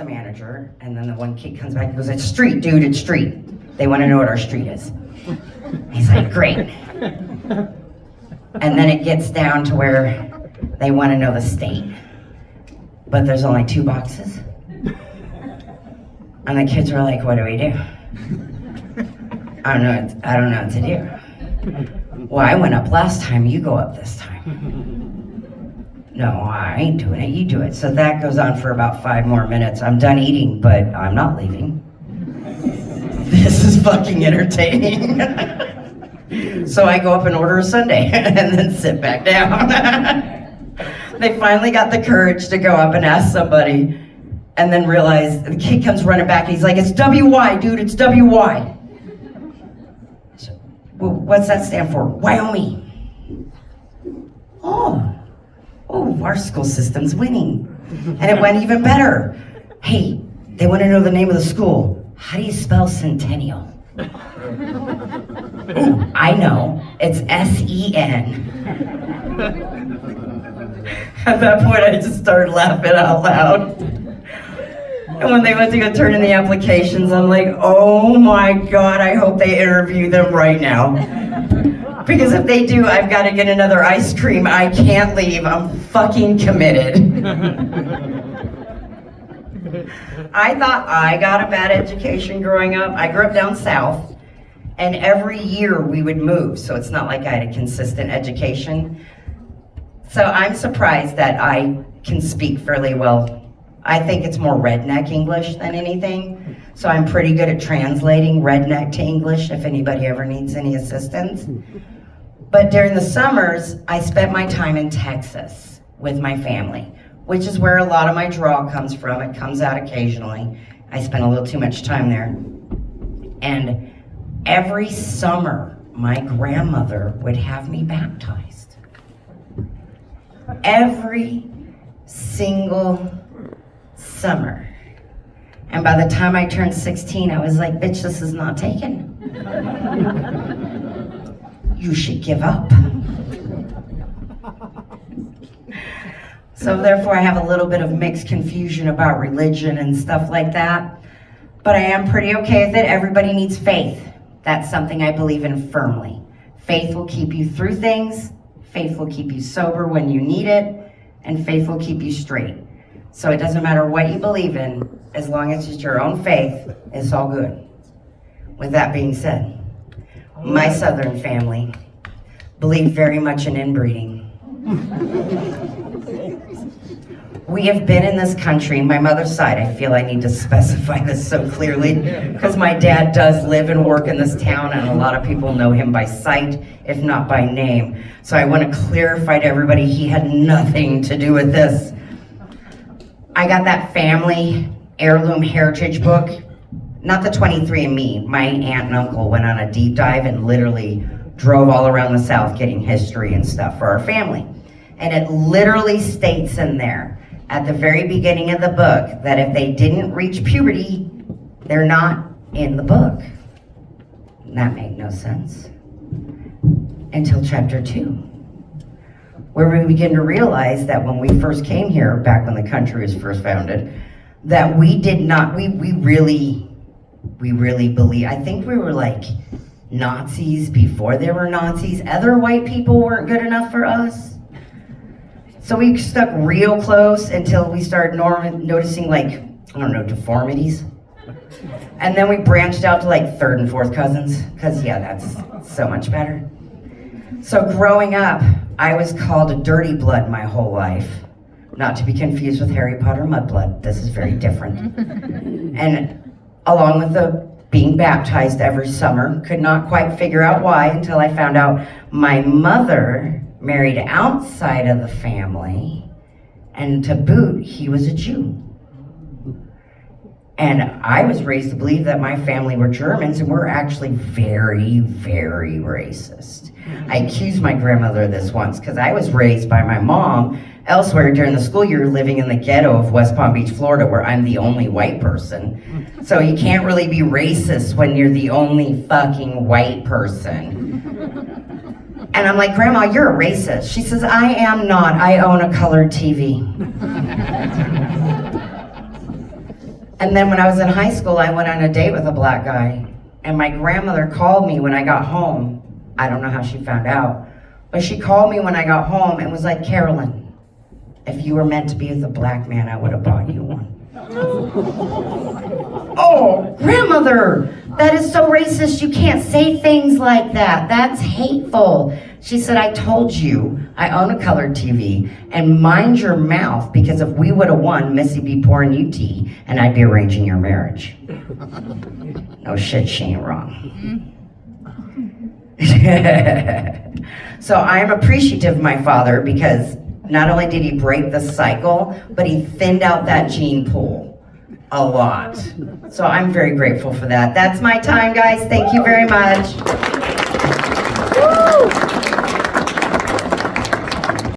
the manager, and then the one kid comes back and goes, "It's street, dude, it's street. They want to know what our street is." He's like, "Great." And then it gets down to where they want to know the state, but there's only 2 boxes. And the kids were like, "What do we do?" I don't know what to do. "Well, I went up last time, you go up this time." "No, I ain't doing it, you do it." So that goes on for about 5 more minutes. I'm done eating, but I'm not leaving. This is fucking entertaining. So I go up and order a sundae and then sit back down. They finally got the courage to go up and ask somebody, and then realize the kid comes running back and he's like, "It's WY, dude, it's WY." So, "Well, what's that stand for?" "Wyoming." Oh, our school system's winning. And it went even better. "Hey, they want to know the name of the school. How do you spell Centennial?" "Ooh, I know. It's SEN." At that point, I just started laughing out loud. And when they went to go turn in the applications, I'm like, oh my God, I hope they interview them right now. Because if they do, I've got to get another ice cream. I can't leave. I'm fucking committed. I thought I got a bad education growing up. I grew up down south, and every year we would move, so it's not like I had a consistent education. So I'm surprised that I can speak fairly well. I think it's more redneck English than anything. So I'm pretty good at translating redneck to English if anybody ever needs any assistance. But during the summers, I spent my time in Texas with my family, which is where a lot of my draw comes from. It comes out occasionally. I spent a little too much time there. And every summer, my grandmother would have me baptized. Every single summer. And by the time I turned 16, I was like, "Bitch, this is not taken. You should give up." So therefore, I have a little bit of mixed confusion about religion and stuff like that. But I am pretty okay with it. Everybody needs faith. That's something I believe in firmly. Faith will keep you through things. Faith will keep you sober when you need it. And faith will keep you straight. So it doesn't matter what you believe in, as long as it's your own faith, it's all good. With that being said, my Southern family believe very much in inbreeding. We have been in this country, my mother's side, I feel I need to specify this so clearly, because my dad does live and work in this town, and a lot of people know him by sight, if not by name. So I want to clarify to everybody, he had nothing to do with this. I got that family heirloom heritage book, not the 23andMe. My aunt and uncle went on a deep dive and literally drove all around the South getting history and stuff for our family. And it literally states in there, at the very beginning of the book, that if they didn't reach puberty, they're not in the book. And that made no sense. Until chapter 2, where we begin to realize that when we first came here, back when the country was first founded, that we really believe, I think we were like Nazis before there were Nazis. Other white people weren't good enough for us. So we stuck real close until we started noticing, like, I don't know, deformities. And then we branched out to like 3rd and 4th cousins, because yeah, that's so much better. So growing up, I was called a dirty blood my whole life. Not to be confused with Harry Potter mudblood. This is very different. And along with the being baptized every summer, could not quite figure out why until I found out my mother married outside of the family, and to boot, he was a Jew. And I was raised to believe that my family were Germans, and we're actually very, very racist. I accused my grandmother of this once, because I was raised by my mom elsewhere during the school year living in the ghetto of West Palm Beach, Florida, where I'm the only white person. So you can't really be racist when you're the only fucking white person. And I'm like, "Grandma, you're a racist." She says, "I am not. I own a colored TV." And then when I was in high school, I went on a date with a black guy. And my grandmother called me when I got home. I don't know how she found out. But she called me when I got home and was like, Carolyn, if you were meant to be with a black man, I would have bought you one. Oh, grandmother, that is so racist. You can't say things like that. That's hateful. She said, I told you I own a colored TV, and mind your mouth, because if we would have won, Missy be pouring you tea, and I'd be arranging your marriage. No shit, she ain't wrong. So I'm appreciative of my father, because not only did he break the cycle, but he thinned out that gene pool a lot. So I'm very grateful for that. That's my time, guys. Thank you very much.